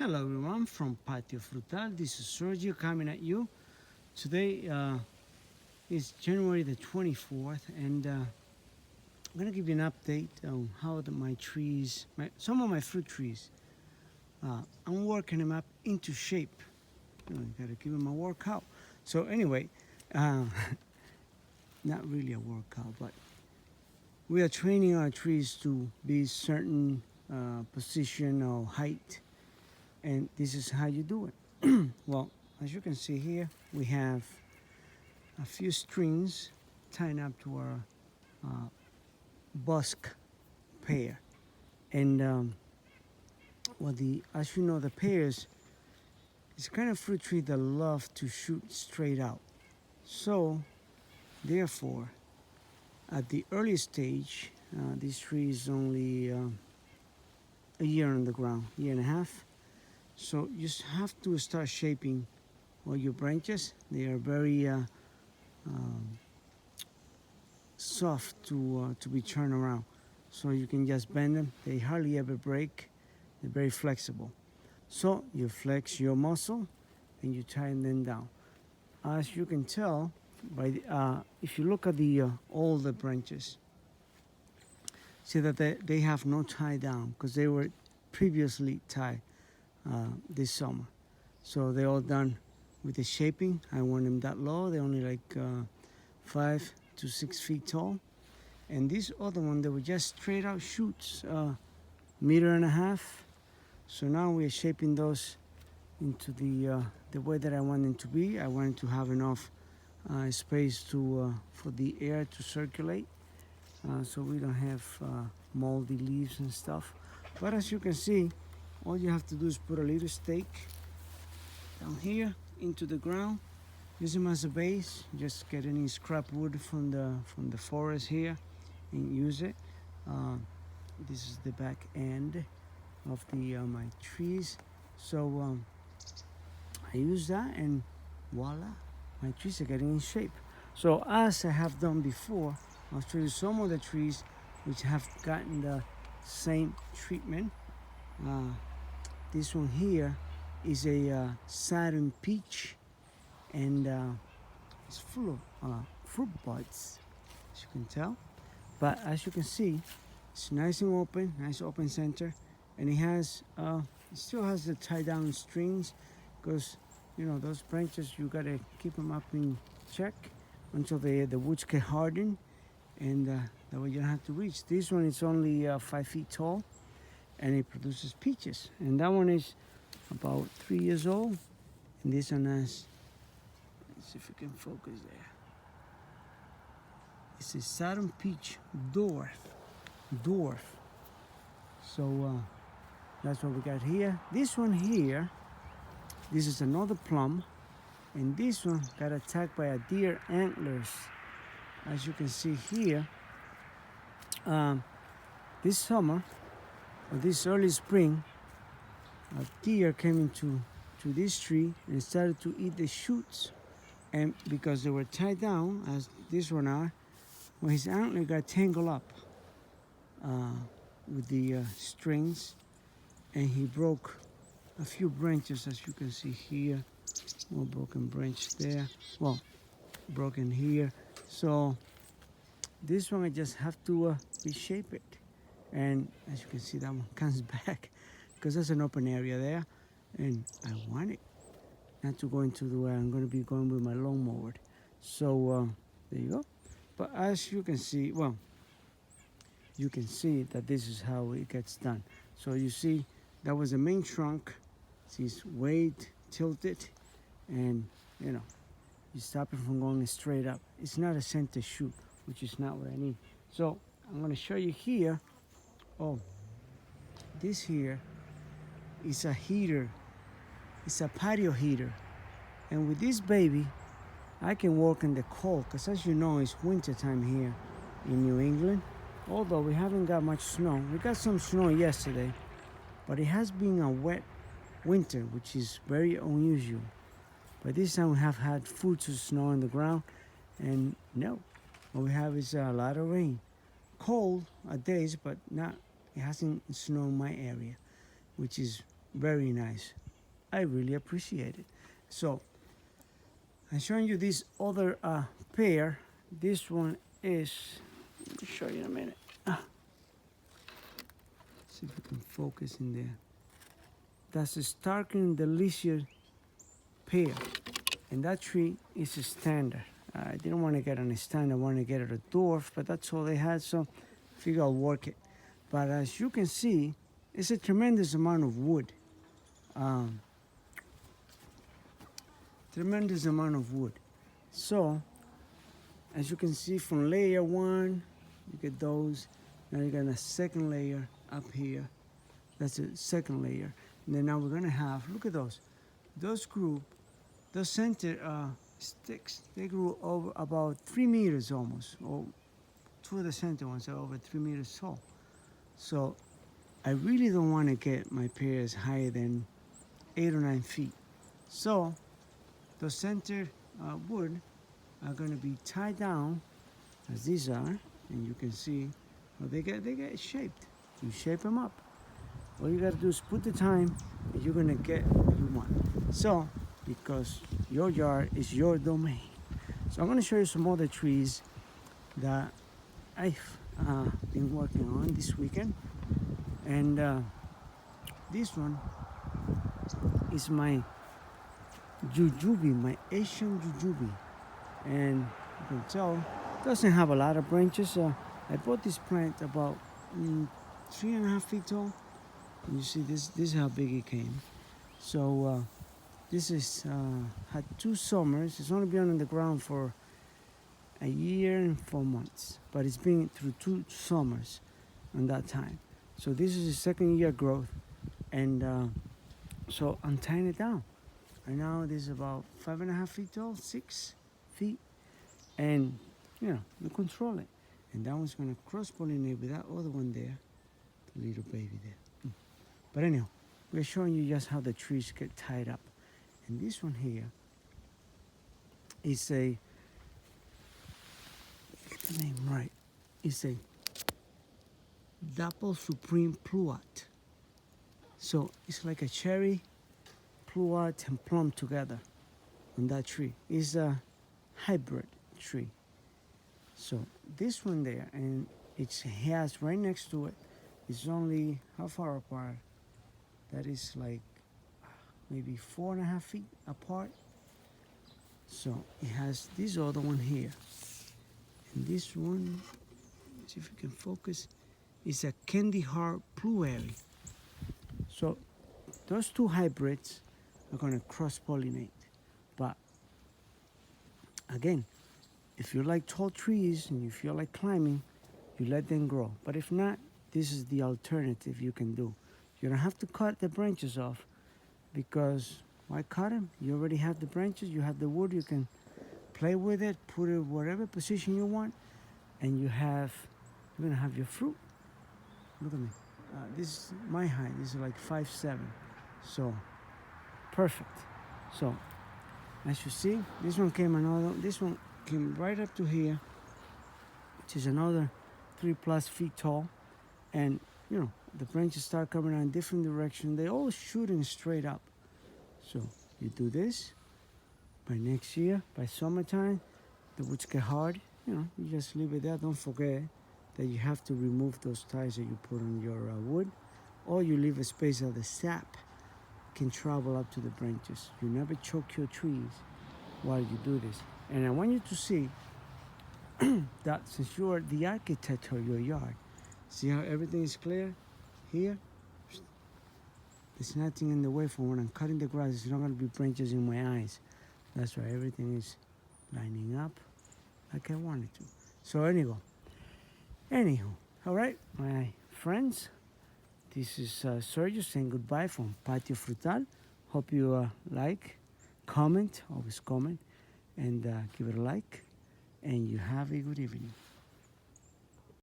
Hello everyone from Patio Frutal. This is Sergio coming at you. Today is January the 24th, and I'm gonna give you an update on how my trees, some of my fruit trees, I'm working them up into shape. You gotta give them a workout. So anyway, uh, not really a workout, but we are training our trees to be certain position or height, and this is how you do it. Well, as you can see here, we have a few strings tying up to our uh, busk pear, and as you know, the pears is kind of fruit tree that love to shoot straight out. So therefore, at the early stage, this tree is only a year on the ground, year and a half. So you have to start shaping all your branches. They are very um, soft to be turned around. So you can just bend them. They hardly ever break. They're very flexible. So you flex your muscle and you tighten them down. As you can tell, if you look at all the branches, see that they have no tie down because they were previously tied this summer. So they're all done with the shaping. I want them that low. They're only like 5 to 6 feet tall. And this other one, they were just straight out shoots, meter and a half. So now we're shaping those into the way that I want them to be. I want to have enough space for the air to circulate, so we don't have moldy leaves and stuff. But as you can see, all you have to do is put a little stake down here into the ground. Use them as a base. Just get any scrap wood from the forest here and use it. This is the back end of my trees. So I use that, and voila, my trees are getting in shape. So as I have done before, I'll show you some of the trees which have gotten the same treatment. This one here is a Saturn peach, and it's full of fruit buds, as you can tell. But as you can see, it's nice and open, nice open center, and it still has the tie down strings, because those branches, you gotta keep them up in check until the woods get hardened, and that way you don't have to reach. This one is only 5 feet tall, and it produces peaches. And that one is about 3 years old, and this one has, let's see if we can focus there. It's a Saturn peach dwarf. So that's what we got here. This one here, this is another plum, and this one got attacked by a deer antlers. As you can see here, this summer, or this early spring, a deer came into this tree and started to eat the shoots. And because they were tied down, as this one are, well, his antler got tangled up with the strings, and he broke a few branches, as you can see here. One broken branch there, well, broken here. So this one I just have to reshape it, and as you can see, that one comes back because there's an open area there, and I want it not to go into the way I'm going to be going with my lawnmower. So there you go. But as you can see, well, you can see that this is how it gets done. So you see, that was the main trunk. See, it's way tilted, and you stop it from going straight up. It's not a center shoot, which is not what I need. So I'm going to show you here. Oh, this here is a heater. It's a patio heater, and with this baby, I can work in the cold, because as you know, it's winter time here in New England. Although we haven't got much snow. We got some snow yesterday, but it has been a wet winter, which is very unusual. By this time we have had foot of snow on the ground, and no, what we have is a lot of rain. Cold at days, but it hasn't snowed in my area, which is Very nice. I really appreciate it. So I'm showing you this other pair. This one is, let me show you in a minute. See if we can focus in there. That's a stark and delicious pear. And that tree is a standard. I didn't want to get on a stand, I wanted to get it a dwarf, but that's all they had, so I figure I'll work it. But as you can see, it's a tremendous amount of wood. Tremendous amount of wood. So, as you can see from layer one, you get those. Now you got a second layer up here. That's a second layer. And then now we're gonna have, look at those. Those grew, those center sticks, they grew over about 3 meters almost. Or two of the center ones are over 3 meters tall. So I really don't want to get my pears higher than 8 or 9 feet. So the center wood are going to be tied down as these are, and you can see well, they get shaped. You shape them up. All you got to do is put the time, and you're going to get what you want. So because your yard is your domain. So I'm going to show you some other trees that I've been working on this weekend. And this one is my jujube, my Asian jujube. And you can tell it doesn't have a lot of branches. I bought this plant about 3.5 feet tall. And you see this is how big it came. So this is had 2 summers. It's only been on the ground for a year and 4 months, but it's been through 2 summers on that time. So this is the 2nd year growth, and so I'm tying it down. Right now this is about 5.5 feet tall, 6 feet, and you know, you control it. And that one's gonna cross-pollinate with that other one there, the little baby there. But anyhow, we're showing you just how the trees get tied up. And this one here is a, get the name right, it's a Dapple Supreme Pluot. So it's like a cherry, pluot, and plum together on that tree. It's a hybrid tree. So this one there, and it has right next to it, it's only how far apart? That is like maybe 4.5 feet apart. So it has this other one here. And this one, let's see if we can focus, is a candy heart blueberry. So those 2 hybrids are going to cross-pollinate. But again, if you like tall trees and you feel like climbing, you let them grow. But if not, this is the alternative you can do. You don't have to cut the branches off, because why cut them? You already have the branches, you have the wood, you can play with it, put it whatever position you want, and you're gonna have your fruit. Look at me. This is my height. This is like 5'7", so perfect. So as you see, this one came right up to here, which is another 3+ feet tall, and you know, the branches start coming out in different directions. They all shooting straight up. So you do this. By next year, by summertime, the woods get hard. You know, you just leave it there. Don't forget that you have to remove those ties that you put on your wood, or you leave a space that the sap can travel up to the branches. You never choke your trees while you do this. And I want you to see that since you are the architect of your yard, see how everything is clear here? There's nothing in the way for when I'm cutting the grass. There's not going to be branches in my eyes. That's right, everything is lining up like I wanted to. So anywho, all right, my friends, this is Sergio saying goodbye from Patio Frutal. Hope you like, comment, always comment, and give it a like, and you have a good evening.